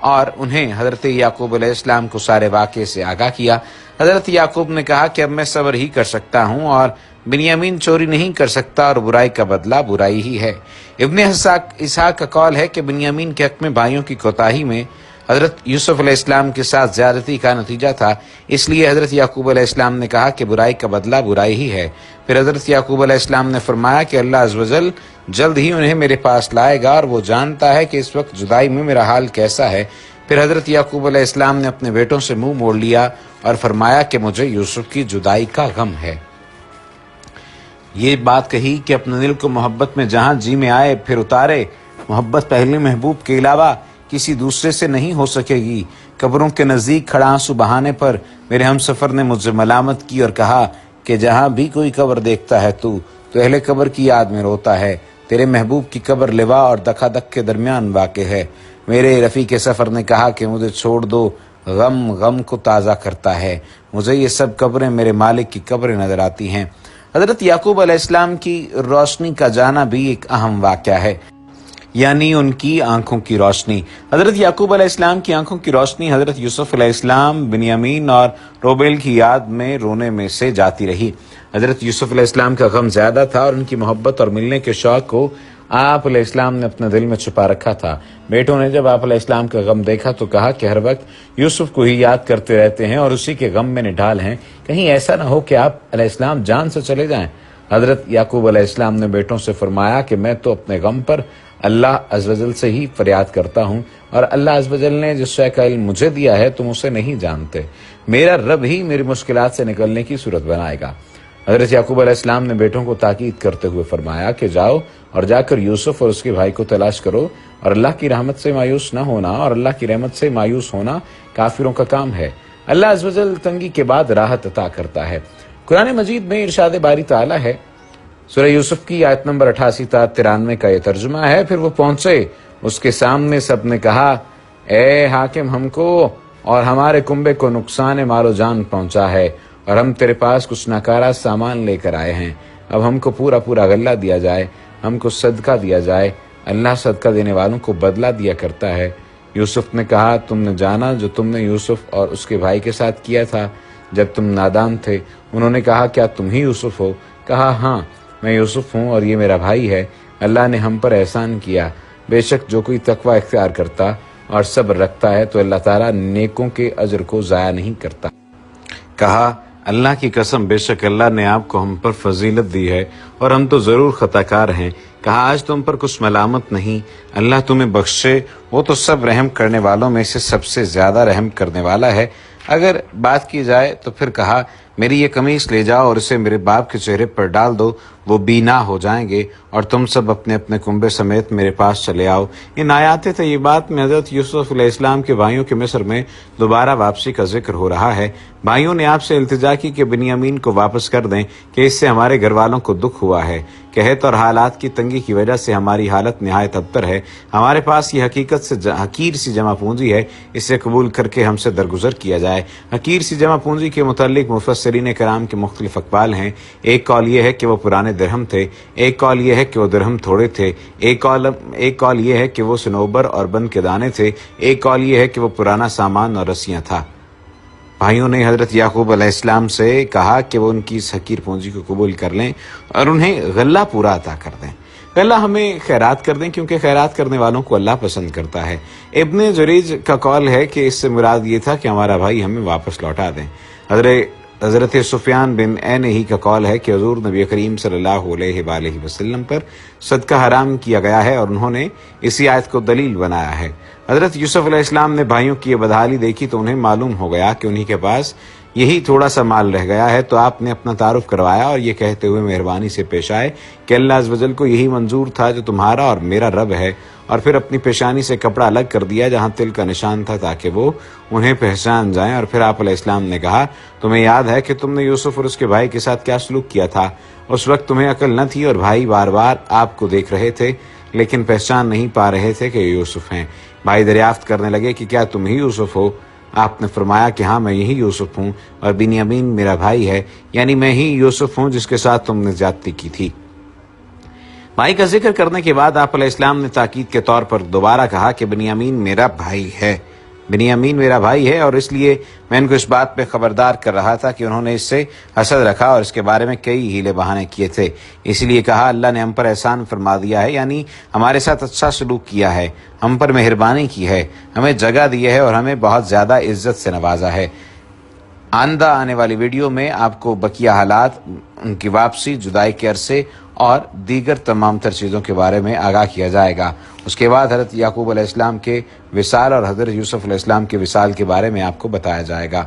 اور انہیں حضرت یعقوب علیہ السلام کو سارے واقعے سے آگاہ کیا۔ حضرت یعقوب نے کہا کہ اب میں صبر ہی کر سکتا ہوں اور بنیامین چوری نہیں کر سکتا اور برائی کا بدلہ برائی ہی ہے۔ ابن اسحاق کا قول ہے کہ بنیامین کے حق میں بھائیوں کی کوتاہی میں حضرت یوسف علیہ السلام کے ساتھ زیادتی کا نتیجہ تھا، اس لیے حضرت یعقوب علیہ السلام نے کہا کہ برائی کا بدلہ برائی ہی ہے۔ پھر حضرت یعقوب علیہ السلام نے فرمایا کہ اللہ عز و جل جلد ہی انہیں میرے پاس لائے گا اور وہ جانتا ہے کہ اس وقت جدائی میں میرا حال کیسا ہے۔ پھر حضرت یعقوب علیہ السلام نے اپنے بیٹوں سے منہ موڑ لیا اور فرمایا کہ مجھے یوسف کی جدائی کا غم ہے۔ یہ بات کہی کہ اپنے دل کو محبت میں جہاں جی میں آئے پھر اتارے، محبت پہلے محبوب کے علاوہ کسی دوسرے سے نہیں ہو سکے گی۔ قبروں کے نزدیک کھڑا آنسو بہانے پر میرے ہم سفر نے مجھ سے ملامت کی اور کہا کہ جہاں بھی کوئی قبر دیکھتا ہے تو اہل قبر کی یاد میں روتا ہے۔ تیرے محبوب کی قبر لوا اور دکا دک کے درمیان واقع ہے۔ میرے رفیق سفر نے کہا کہ مجھے چھوڑ دو، غم کو تازہ کرتا ہے، مجھے یہ سب قبریں میرے مالک کی قبریں نظر آتی ہیں۔ حضرت یعقوب علیہ السلام کی روشنی کا جانا بھی ایک اہم واقعہ ہے، یعنی ان کی آنکھوں کی روشنی۔ حضرت یعقوب علیہ السلام کی آنکھوں کی روشنی حضرت یوسف علیہ السلام، بنیامین اور روبیل کی یاد میں رونے میں سے جاتی رہی۔ حضرت یوسف علیہ السلام کا غم زیادہ تھا اور ان کی محبت اور ملنے کے شوق کو آپ علیہ السلام نے اپنے دل میں چھپا رکھا تھا۔ بیٹوں نے جب آپ علیہ السلام کا غم دیکھا تو کہا کہ ہر وقت یوسف کو ہی یاد کرتے رہتے ہیں اور اسی کے غم میں نڈھال ہیں، کہیں ایسا نہ ہو کہ آپ علیہ السلام جان سے چلے جائیں۔ حضرت یعقوب علیہ السلام نے بیٹوں سے فرمایا کہ میں تو اپنے غم پر اللہ عز و جل سے ہی فریاد کرتا ہوں، اور اللہ عز و جل نے جس شے کا علم مجھے دیا ہے تم اسے نہیں جانتے، میرا رب ہی میری مشکلات سے نکلنے کی صورت بنائے گا۔ حضرت یعقوب علیہ السلام نے بیٹوں کو تاکید کرتے ہوئے فرمایا کہ جاؤ اور جا کر یوسف اور اس کے بھائی کو تلاش کرو، اور اللہ کی رحمت سے مایوس نہ ہونا، اور اللہ کی رحمت سے مایوس ہونا کافروں کا کام ہے۔ اللہ عز و جل تنگی کے بعد راحت عطا کرتا ہے۔ قرآن مجید میں ارشاد باری تعالیٰ ہے، سورہ یوسف کی آیت نمبر 88 تا 93 کا یہ ترجمہ ہے، پھر وہ پہنچے، اس کے سامنے سب نے کہا اے حاکم، ہم کو اور ہمارے کنبے کو نقصان مال و جان پہنچا ہے، اور ہم تیرے پاس کچھ ناکارہ سامان لے کر آئے ہیں، اب ہم کو پورا غلہ دیا جائے، ہم کو صدقہ دیا جائے، اللہ صدقہ دینے والوں کو بدلہ دیا کرتا ہے۔ یوسف نے کہا تم نے جانا جو تم نے یوسف اور اس کے بھائی کے ساتھ کیا تھا جب تم نادان تھے۔ انہوں نے کہا کیا تم ہی یوسف ہو؟ کہا ہاں میں یوسف ہوں اور یہ میرا بھائی ہے، اللہ نے ہم پر احسان کیا، بے شک جو کوئی تقوی اختیار کرتا اور صبر رکھتا ہے تو اللہ تعالیٰ نیکوں کے اجر کو ضائع نہیں کرتا۔ کہا اللہ کی قسم بے شک اللہ نے آپ کو ہم پر فضیلت دی ہے اور ہم تو ضرور خطا کار ہیں۔ کہا آج تم پر کچھ ملامت نہیں، اللہ تمہیں بخشے، وہ تو سب رحم کرنے والوں میں سے سب سے زیادہ رحم کرنے والا ہے۔ اگر بات کی جائے تو پھر کہا میری یہ قمیص لے جاؤ اور اسے میرے باپ کے چہرے پر ڈال دو، وہ بینا ہو جائیں گے، اور تم سب اپنے اپنے کنبے سمیت میرے پاس چلے آؤ۔ ان آیات طیبات میں حضرت یوسف علیہ السلام کے بھائیوں کے مصر میں دوبارہ واپسی کا ذکر ہو رہا ہے۔ بھائیوں نے آپ سے التجا کی کہ بنیامین کو واپس کر دیں کہ اس سے ہمارے گھر والوں کو دکھ ہوا ہے، قحط اور حالات کی تنگی کی وجہ سے ہماری حالت نہایت ابتر ہے، ہمارے پاس یہ حقیقت سے حقیر سی جمع پونجی ہے، اسے قبول کر کے ہم سے درگزر کیا جائے۔ حقیر سی جمع پونجی کے متعلق مفسرین کرام کے مختلف اقوال ہیں۔ ایک قول یہ ہے کہ وہ پرانے درہم تھے، ایک قول یہ ہے کہ وہ درہم تھوڑے تھے، ایک قول یہ ہے کہ وہ صنوبر اور بند کے دانے تھے، ایک قول یہ ہے کہ وہ پرانا سامان اور رسیاں تھا۔ بھائیوں نے حضرت یعقوب علیہ السلام سے کہا کہ وہ ان کی اس حقیر پونجی کو قبول کر لیں اور انہیں غلہ پورا عطا کر دیں۔ غلہ ہمیں خیرات کر دیں کیونکہ خیرات کرنے والوں کو اللہ پسند کرتا ہے۔ ابن جریج کا قول ہے کہ اس سے مراد یہ تھا کہ ہمارا بھائی ہمیں واپس لوٹا دیں۔ حضرت سفیان بن عین ہی کا قول ہے کہ حضور نبی کریم صلی اللہ علیہ وآلہ وسلم پر صدقہ حرام کیا گیا ہے اور انہوں نے اسی آیت کو دلیل بنایا ہے۔ حضرت یوسف علیہ السلام نے بھائیوں کی یہ بدحالی دیکھی تو انہیں معلوم ہو گیا کہ انہی کے پاس یہی تھوڑا سا مال رہ گیا ہے، تو آپ نے اپنا تعارف کروایا اور یہ کہتے ہوئے مہربانی سے پیش آئے کہ اللہ عز و جل کو یہی منظور تھا جو تمہارا اور میرا رب ہے، اور پھر اپنی پیشانی سے کپڑا الگ کر دیا جہاں تل کا نشان تھا تاکہ وہ انہیں پہچان جائیں، اور پھر آپ علیہ السلام نے کہا تمہیں یاد ہے کہ تم نے یوسف اور اس کے بھائی کے ساتھ کیا سلوک کیا تھا؟ اس وقت تمہیں عقل نہ تھی اور بھائی بار بار آپ کو دیکھ رہے تھے لیکن پہچان نہیں پا رہے تھے کہ یوسف ہیں۔ بھائی دریافت کرنے لگے کہ کیا تم ہی یوسف ہو؟ آپ نے فرمایا کہ ہاں میں یہی یوسف ہوں اور بنیامین میرا بھائی ہے، یعنی میں ہی یوسف ہوں جس کے ساتھ تم نے زیادتی کی تھی۔ بھائی کا ذکر کرنے کے بعد آپ علیہ السلام نے تاکید کے طور پر دوبارہ کہا کہ بنیامین میرا بھائی ہے۔ بنیامین میرا بھائی ہے اور اس لیے میں ان کو اس بات پہ خبردار کر رہا تھا کہ انہوں نے اس سے حسد رکھا اور اس کے بارے میں کئی ہیلے بہانے کیے تھے، اسی لیے کہا اللہ نے ہم پر احسان فرما دیا ہے، یعنی ہمارے ساتھ اچھا سلوک کیا ہے، ہم پر مہربانی کی ہے، ہمیں جگہ دی ہے اور ہمیں بہت زیادہ عزت سے نوازا ہے۔ آئندہ آنے والی ویڈیو میں آپ کو بقیہ حالات، ان کی واپسی، جدائی کے عرصے اور دیگر تمام تر چیزوں کے بارے میں آگاہ کیا جائے گا۔ اس کے بعد حضرت یعقوب علیہ السلام کے وصال اور حضرت یوسف علیہ السلام کے وصال کے بارے میں آپ کو بتایا جائے گا۔